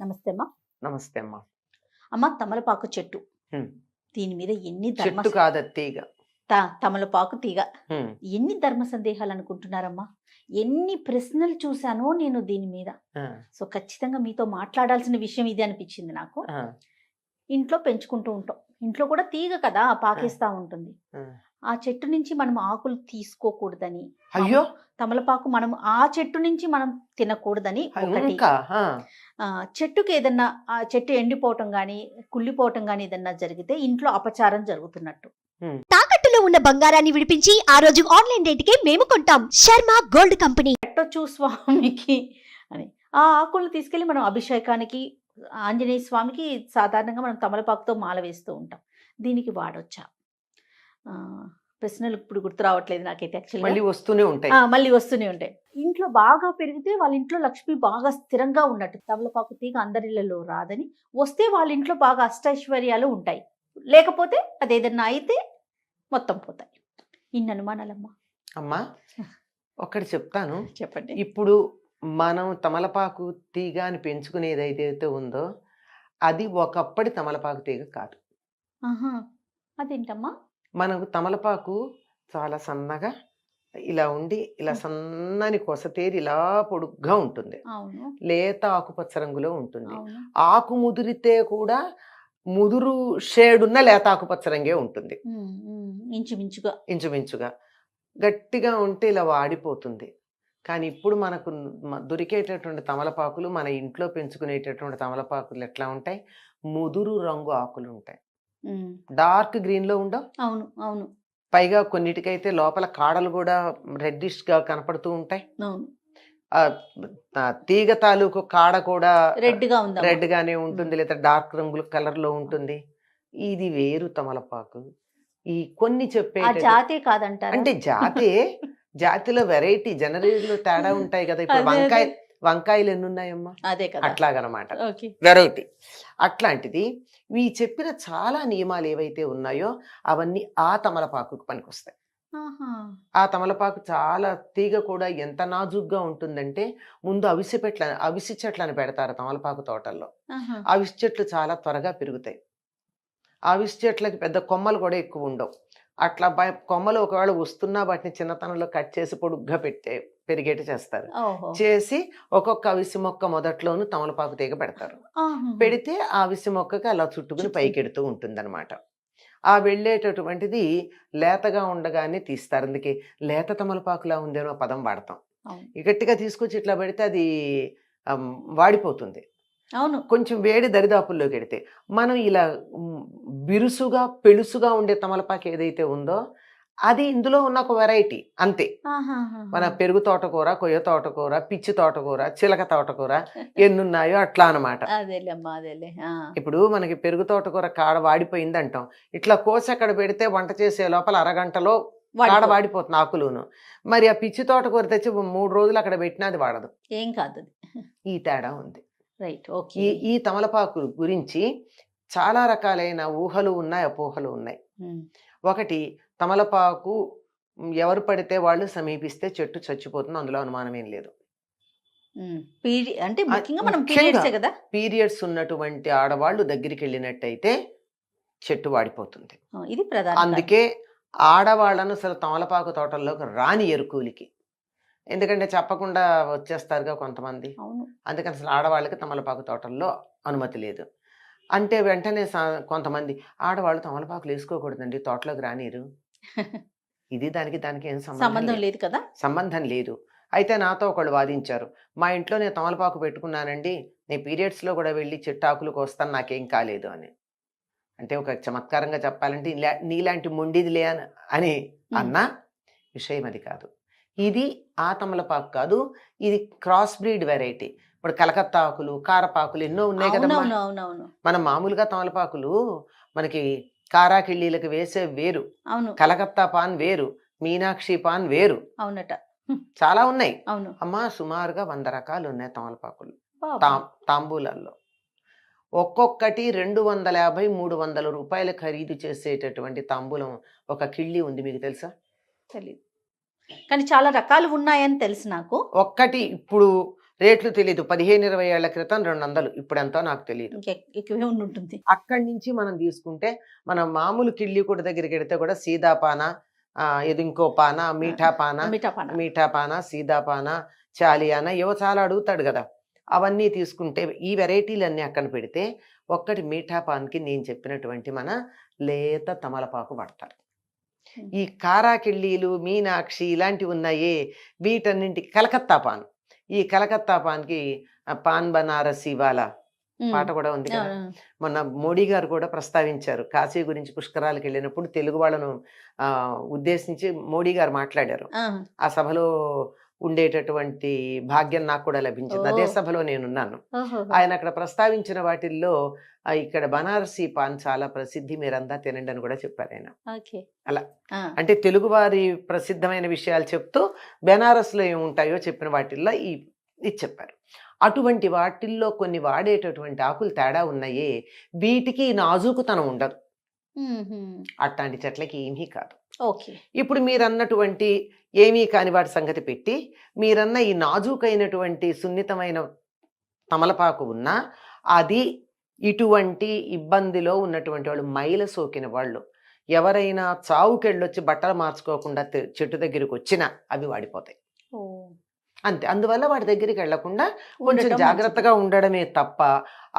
నమస్తే అమ్మా. నమస్తే అమ్మా. అమ్మ, తమలపాకు చెట్టు. హ్మ్. దీని మీద ఎన్ని చెట్టు కాదు తీగ. తమలపాకు తీగ. హ్మ్. ఎన్ని ధర్మ సందేహాలు అనుకుంటున్నారమ్మా? ఎన్ని ప్రశ్నలు చూశానో నేను దీని మీద. ఆ, సో ఖచ్చితంగా మీతో మాట్లాడాల్సిన విషయం ఇది అనిపించింది నాకు. ఆ, ఇంట్లో పెంచుకుంటూ ఉంటాం. ఇంట్లో కూడా తీగ కదా, పాకేస్తా ఉంటుంది. ఆ. ఆ చెట్టు నుంచి మనం ఆకులు తీసుకోకూడదని, అయ్యో తమలపాకు మనం ఆ చెట్టు నుంచి మనం తినకూడదని ఒకటి. ఇంకా చెట్టుకి ఏదన్నా ఆ చెట్టు ఎండిపోవటం కానీ కుళ్ళిపోవటం కానీ ఏదన్నా జరిగితే ఇంట్లో అపచారం జరుగుతున్నట్టు. తాకట్టులో ఉన్న బంగారాన్ని విడిపించి ఆ రోజు ఆన్లైన్ రేటుకే మేము కొంటాం. Sharma gold company. పెట్టొచ్చు స్వామికి అని ఆ ఆకులను తీసుకెళ్లి మనం అభిషేకానికి, ఆంజనేయ స్వామికి సాధారణంగా మనం తమలపాకుతో మాల వేస్తూ ఉంటాం. దీనికి వాడొచ్చా? ప్రశ్నలు ఇప్పుడు గుర్తు రావట్లేదు నాకైతే. యాక్చువల్గా మళ్ళీ వస్తూనే ఉంటాయి. మళ్ళీ వస్తూనే ఉంటాయి. ఇంట్లో బాగా పెరిగితే వాళ్ళ ఇంట్లో లక్ష్మి బాగా స్థిరంగా ఉన్నట్టు. తమలపాకు తీగ అందరిళ్లలో రాదని, వస్తే వాళ్ళ ఇంట్లో బాగా అష్టైశ్వర్యాలు ఉంటాయి. లేకపోతే అదేదన్నా అయితే మొత్తం పోతాయి. ఇన్ని అనుమానాలమ్మా. అమ్మా ఒకటి చెప్తాను, చెప్పండి. ఇప్పుడు మనం తమలపాకు తీగ అని పెంచుకునేది ఏదైతే ఉందో అది ఒకప్పటి తమలపాకు తీగ కాదు. అదేంటమ్మా? మనకు తమలపాకు చాలా సన్నగా ఇలా ఉండి ఇలా సన్నని కొసతేరి ఇలా పొడుగ్గా ఉంటుంది. అవును. లేత ఆకుపచ్చ రంగులో ఉంటుంది. అవును. ఆకు ముదిరితే కూడా ముదురు షేడున్న లేత ఆకుపచ్చ రంగే ఉంటుంది. ఇంచుమించుగా గట్టిగా ఉంటే ఇలా వాడిపోతుంది. కానీ ఇప్పుడు మనకు దొరికేటటువంటి తమలపాకులు, మన ఇంట్లో పెంచుకునేటటువంటి తమలపాకులు ఎట్లా ఉంటాయి? ముదురు రంగు ఆకులు ఉంటాయి. డార్క్ గ్రీన్ లో ఉండవు. అవును అవును. పైగా కొన్నిటికైతే లోపల కాడలు కూడా రెడ్డిష్ గా కనపడుతూ ఉంటాయి. అవును. తీగ తాలూకు కాడ కూడా రెడ్ గానే ఉంటుంది, లేదా డార్క్ రంగు కలర్ లో ఉంటుంది. ఇది వేరు తమలపాకు. ఈ కొన్ని చెప్పే జాతే కాదంటారు. అంటే జాతిలో వెరైటీ జనరేలో తేడా ఉంటాయి కదా. ఇప్పుడు వంకాయలు ఎన్ని ఉన్నాయమ్మా? అదే కదా, అట్లాగనమాట వెరైటీ. అట్లాంటిది ఈ చెప్పిన చాలా నియమాలు ఏవైతే ఉన్నాయో అవన్నీ ఆ తమలపాకు పనికొస్తాయి. ఆ తమలపాకు చాలా తీగ కూడా ఎంత నాజుగ్గా ఉంటుందంటే, ముందు అవిసి చెట్లను పెడతారు తమలపాకు తోటల్లో. అవిసి చెట్లు చాలా త్వరగా పెరుగుతాయి. అవిసి చెట్లకి పెద్ద కొమ్మలు కూడా ఎక్కువ ఉండవు. అట్లా కొమ్మలు ఒకవేళ వస్తున్నా వాటిని చిన్నతనంలో కట్ చేసి పొడుగ్గా పెరిగేటి చేస్తారు. చేసి ఒక్కొక్క అవిసి మొక్క మొదట్లోనూ తమలపాకు తీగ పెడతారు. పెడితే ఆ అవిసి మొక్కకి అలా చుట్టుకుని పైకెడుతూ ఉంటుందన్నమాట. ఆ వెళ్ళేటటువంటిది లేతగా ఉండగానే తీస్తారు. అందుకే లేత తమలపాకులా ఉందేనో పదం వాడతాం. గట్టిగా తీసుకొచ్చి ఇట్లా పెడితే అది వాడిపోతుంది. అవును. కొంచెం వేడి దరిదాపుల్లోకి వెడితే మనం ఇలా బిరుసుగా పెళుసుగా ఉండే తమలపాకు ఏదైతే ఉందో అది ఇందులో ఉన్న ఒక వెరైటీ అంతే. మన పెరుగు తోటకూర, కొయ్య తోటకూర, పిచ్చి తోటకూర, చిలక తోటకూర ఎన్నున్నాయో అట్లా అనమాట. ఇప్పుడు మనకి పెరుగు తోటకూర కాడ వాడిపోయింది అంటాం, ఇట్లా కోసి అక్కడ పెడితే వంట చేసే లోపల అరగంటలో కాడ వాడిపోతుంది ఆకులును. మరి ఆ పిచ్చి తోటకూర తెచ్చి 3 రోజులు అక్కడ పెట్టినా అది వాడదు. ఏం కాదు. ఈ తేడా ఉంది. ఈ తమలపాకు గురించి చాలా రకాలైన ఊహలు ఉన్నాయి, అపోహలు ఉన్నాయి. ఒకటి, తమలపాకు ఎవరు పడితే వాళ్ళు సమీపిస్తే చెట్టు చచ్చిపోతుంది, అందులో అనుమానం ఏం లేదు. పీరియడ్స్ ఉన్నటువంటి ఆడవాళ్ళు దగ్గరికి వెళ్ళినట్టయితే చెట్టు వాడిపోతుంది. అందుకే ఆడవాళ్ళను అసలు తమలపాకు తోటల్లోకి రాని ఎరుకూలికి. ఎందుకంటే చెప్పకుండా వచ్చేస్తారుగా కొంతమంది. అందుకని అసలు ఆడవాళ్ళకి తమలపాకు తోటల్లో అనుమతి లేదు. అంటే వెంటనే కొంతమంది ఆడవాళ్ళు తమలపాకులు వేసుకోకూడదండి, తోటలోకి రానిరు. ఇది దానికి ఏం సంబంధం లేదు కదా, సంబంధం లేదు. అయితే నాతో ఒకళ్ళు వాదించారు, మా ఇంట్లో నేను తమలపాకు పెట్టుకున్నానండి, నేను పీరియడ్స్లో కూడా వెళ్ళి చెట్టాకులు కోస్తాను, నాకేం కాలేదు అని. అంటే ఒక చమత్కారంగా చెప్పాలంటే నీలాంటి మొండిదిలే అని అన్నా విషయం అది కాదు. ఇది ఆ తమలపాకు కాదు, ఇది క్రాస్ బ్రీడ్ వెరైటీ. ఇప్పుడు కలకత్తా ఆకులు, కారపాకులు ఎన్నో ఉన్నాయి కదా. మనం మామూలుగా తమలపాకులు మనకి కారాకిళ్ళీలకు వేసే వేరు, కలకత్తా పాన్ వేరు, మీనాక్షి పాన్ వేరు, అవునట, చాలా ఉన్నాయి అమ్మా. సుమారుగా 100 రకాలు ఉన్నాయి తమలపాకులు తాంబూలాల్లో. ఒక్కొక్కటి 250-300 రూపాయలు ఖరీదు చేసేటటువంటి తాంబూలం ఒక కిళ్ళి ఉంది, మీకు తెలుసా? తెలీదు, కానీ చాలా రకాలు ఉన్నాయని తెలుసు నాకు. ఒక్కటి ఇప్పుడు రేట్లు తెలీదు. 15-20 ఏళ్ల క్రితం 200, ఇప్పుడెంతో నాకు తెలియదు. ఎక్కువే ఉంటుంది. అక్కడి నుంచి మనం తీసుకుంటే మనం మామూలు కిళ్ళి కూడా దగ్గరికి వెడితే కూడా సీదాపాన, ఇది ఇంకో పాన, మీఠా పాన, సీదాపాన, చాలియాన ఏవో చాలా అడుగుతాడు కదా. అవన్నీ తీసుకుంటే ఈ వెరైటీలన్నీ అక్కన పెడితే ఒక్కటి మీఠా పాన్కి నేను చెప్పినటువంటి మన లేత తమలపాకు పడతారు. ఈ కారాకిళ్ళీలు, మీనాక్షి ఇలాంటివి ఉన్నాయే, వీటన్నింటికి కలకత్తా పాన్. ఈ కలకత్తా పాన్కి పాన్ బనారసి వాలా పాట కూడా ఉంది కదా. మొన్న మోడీ గారు కూడా ప్రస్తావించారు, కాశీ గురించి పుష్కరాలకు వెళ్ళినప్పుడు తెలుగు వాళ్ళను ఉద్దేశించి మోడీ గారు మాట్లాడారు. ఆ సభలో ఉండేటటువంటి భాగ్యం నాకు కూడా లభించింది. అదే సభలో నేనున్నాను. ఆయన అక్కడ ప్రస్తావించిన వాటిల్లో ఇక్కడ బనారసి పాన్ చాలా ప్రసిద్ధి, మీరంతా తినండి అని కూడా చెప్పారు ఆయన. అలా అంటే తెలుగు వారి ప్రసిద్ధమైన విషయాలు చెప్తూ బెనారస్లో ఏముంటాయో చెప్పిన వాటిల్లో ఇది చెప్పారు. అటువంటి వాటిల్లో కొన్ని వాడేటటువంటి ఆకులు తేడా ఉన్నాయే, వీటికి నాజూకుతనం ఉండదు. అట్లాంటి చెట్లకి ఏమీ కాదు. ఇప్పుడు మీరన్నటువంటి ఏమీ కాని వాటి సంగతి పెట్టి, మీరన్న ఈ నాజూకైనటువంటి సున్నితమైన తమలపాకు ఉన్నా అది ఇటువంటి ఇబ్బందిలో ఉన్నటువంటి వాళ్ళు, మైల సోకిన వాళ్ళు, ఎవరైనా చావుకెళ్ళొచ్చి బట్టలు మార్చుకోకుండా చెట్టు దగ్గరికి వచ్చినా అవి వాడిపోతాయి అంతే. అందువల్ల వాటి దగ్గరికి వెళ్లకుండా కొంచెం జాగ్రత్తగా ఉండడమే తప్ప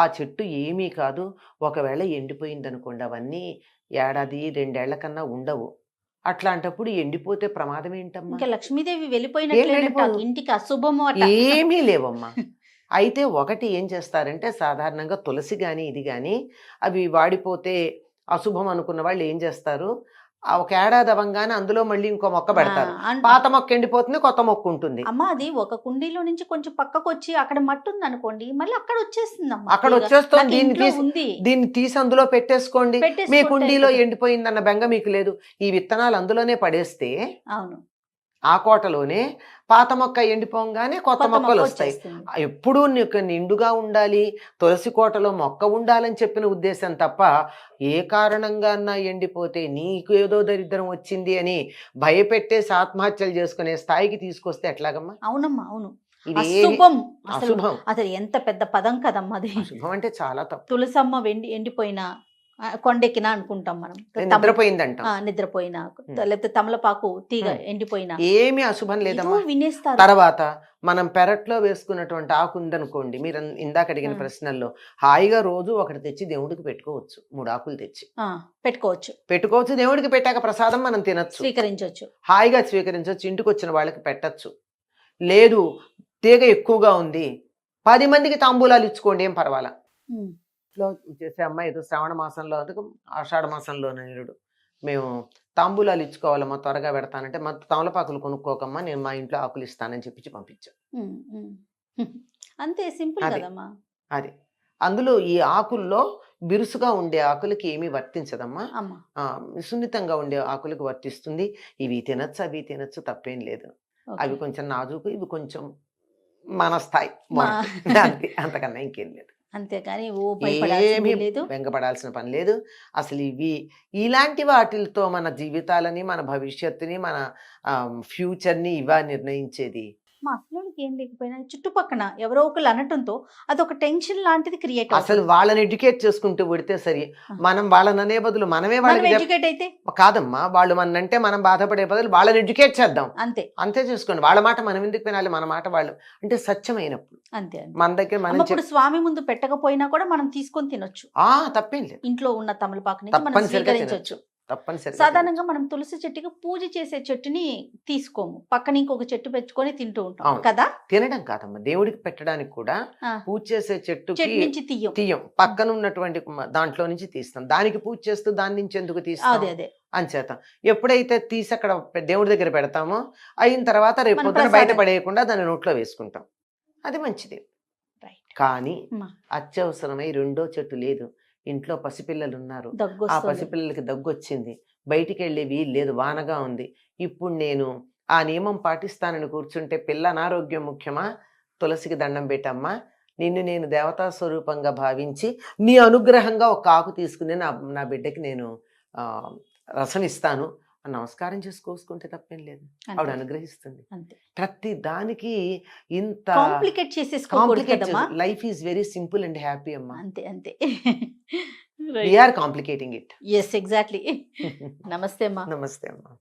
ఆ చెట్టు ఏమీ కాదు. ఒకవేళ ఎండిపోయింది అనుకోండి, అవన్నీ 1-2 ఏళ్ల కన్నా ఉండవు. అట్లాంటప్పుడు ఎండిపోతే ప్రమాదం ఏంటమ్మా? లక్ష్మీదేవి వెళ్ళిపోయినట్టు ఇంటికి అశుభము ఏమీ లేవమ్మా. అయితే ఒకటి ఏం చేస్తారంటే, సాధారణంగా తులసి కానీ ఇది కానీ అవి వాడిపోతే అశుభం అనుకున్న వాళ్ళు ఏం చేస్తారు, ఒక ఏడాది అవ్వగానే అందులో మళ్ళీ ఇంకో మొక్క పెడతారు. పాత మొక్క ఎండిపోతుంది, కొత్త మొక్క ఉంటుంది. అమ్మ అది ఒక కుండీలో నుంచి కొంచెం పక్కకు వచ్చి అక్కడ మట్టి ఉంది అనుకోండి, మళ్ళీ అక్కడ వచ్చేస్తుంది. అక్కడ వచ్చేస్తుంది. దీన్ని తీసి అందులో పెట్టేసుకోండి. మీ కుండీలో ఎండిపోయిందన్న బెంగ మీకు లేదు. ఈ విత్తనాలు అందులోనే పడేస్తే అవును ఆ కోటలోనే పాత మొక్క ఎండిపోగానే కొత్త మొక్కలు వస్తాయి. ఎప్పుడూ నీకు నిండుగా ఉండాలి, తులసి కోటలో మొక్క ఉండాలని చెప్పిన ఉద్దేశం తప్ప, ఏ కారణంగా ఎండిపోతే నీకు ఏదో దరిద్రం వచ్చింది అని భయపెట్టేసి ఆత్మహత్యలు చేసుకునే స్థాయికి తీసుకొస్తే ఎట్లాగమ్మా? అవునమ్మా, అవును. అశుభం. అసలు ఎంత పెద్ద పదం కదమ్మా అది. అశుభం అంటే చాలా తప్పు. తులసమ్మ ఎండిపోయినా కొండెక్కినా అనుకుంటాం మనం, నిద్రపోయినా, లేకపోతే తమలపాకు తీగ ఎండిపోయినా ఏమీ అశుభం లేదమ్మా. వినేస్తారు. తర్వాత మనం పెరట్లో వేసుకున్నటువంటి ఆకు ఉందనుకోండి, మీరు ఇందాక అడిగిన ప్రశ్నల్లో హాయిగా రోజు ఒకటి తెచ్చి దేవుడికి పెట్టుకోవచ్చు. 3 ఆకులు తెచ్చి పెట్టుకోవచ్చు. దేవుడికి పెట్టాక ప్రసాదం మనం తినచ్చు, హాయిగా స్వీకరించవచ్చు. ఇంటికి వచ్చిన వాళ్ళకి పెట్టచ్చు. లేదు తీగ ఎక్కువగా ఉంది, 10 మందికి తాంబూలాలు ఇచ్చుకోండి, ఏం పర్వాలా. చేసే అమ్మాయి ఏదో శ్రావణ మాసంలో, అందుకు ఆషాఢ మాసంలో నిరుడు మేము తాంబూలాలు ఇచ్చుకోవాలమ్మా, త్వరగా పెడతానంటే, మా తమలపాకులు కొనుక్కోకమ్మా, నేను మా ఇంట్లో ఆకులు ఇస్తానని చెప్పి పంపించాను. అంతే సింపుల్ కదమ్మా. అది అందులో ఈ ఆకుల్లో బిరుసుగా ఉండే ఆకులకి ఏమీ వర్తించదమ్మా, సున్నితంగా ఉండే ఆకులకు వర్తిస్తుంది. ఇవి తినచ్చు, అవి తినచ్చు, తప్పేం లేదు. అవి కొంచెం నాజుకు, ఇవి కొంచెం మన స్థాయి, అంతకన్నా ఇంకేం లేదు. అంతేకాని వెంగపడాల్సిన పని లేదు అసలు. ఇలాంటి వాటితో మన జీవితాలని, మన భవిష్యత్తుని, మన ఫ్యూచర్ని ఇవా నిర్ణయించేది. మా అసలుకి ఏం లేకపోయినా చుట్టుపక్కన ఎవరో ఒకళ్ళు అనటంతో అదొక టెన్షన్ లాంటిది క్రియేట్. అసలు వాళ్ళని ఎడ్యుకేట్ చేసుకుంటూ పెడితే సరి. మనం వాళ్ళని అనే బదులు మనమే వాళ్ళని ఎడ్యుకేట్ అయితే కాదమ్మా, వాళ్ళు మనంటే మనం బాధపడే బదులు వాళ్ళని ఎడ్యుకేట్ చేద్దాం. అంతే చేసుకోండి. వాళ్ళ మాట మనం ఎందుకు వినాలి, మన మాట వాళ్ళు అంటే సత్యమైనప్పుడు అంతే. మన దగ్గర మనం స్వామి ముందు పెట్టకపోయినా కూడా మనం తీసుకొని తినొచ్చు, తప్పేం లేదు. ఇంట్లో ఉన్న తమలపాకుని మనం స్వీకరించవచ్చు. సాధారణంగా మనం తులసి చెట్టుకి పూజ చేసే చెట్టుని తీసుకోము, పక్కన ఇంకొక చెట్టు పెట్టుకొని తింటూ ఉంటాం కదా. తినడం కాదమ్మా, దేవుడికి పెట్టడానికి కూడా పూజ చేసే చెట్టు నుంచి తీయం, పక్కన ఉన్నటువంటి దాంట్లో నుంచి తీస్తాం. దానికి పూజ చేస్తూ దాని నుంచి ఎందుకు తీస్తాం? అంచేత ఎప్పుడైతే తీసి అక్కడ దేవుడి దగ్గర పెడతామో, అయిన తర్వాత రేపు పొద్దున బయట పడేయకుండా దాన్ని నోట్లో వేసుకుంటాం. అది మంచిది. కానీ అత్యవసరమై 2వ చెట్టు లేదు, ఇంట్లో పసిపిల్లలు ఉన్నారు, ఆ పసిపిల్లలకి దగ్గు వచ్చింది, బయటికి వెళ్ళే వీలు లేదు, వానగా ఉంది, ఇప్పుడు నేను ఆ నియమం పాటిస్తానని కూర్చుంటే పిల్ల అనారోగ్యం ముఖ్యమా? తులసికి దండం పెట్టమ్మా, నిన్ను నేను దేవతా స్వరూపంగా భావించి నీ అనుగ్రహంగా ఒక ఆకు తీసుకుని నా బిడ్డకి నేను రసం ఇస్తాను, నమస్కారం చేసి కోసుకుంటే తప్పేం లేదు, ఆవిడ అనుగ్రహిస్తుంది. అంతే. ప్రతి దానికి ఇంత కాంప్లికేట్ చేసేసుకోకూడదు కదమ్మా. Life is very simple and happy అమ్మా. అంతే అంతే. We are complicating it. Yes, exactly. నమస్తే అమ్మా. నమస్తే అమ్మా.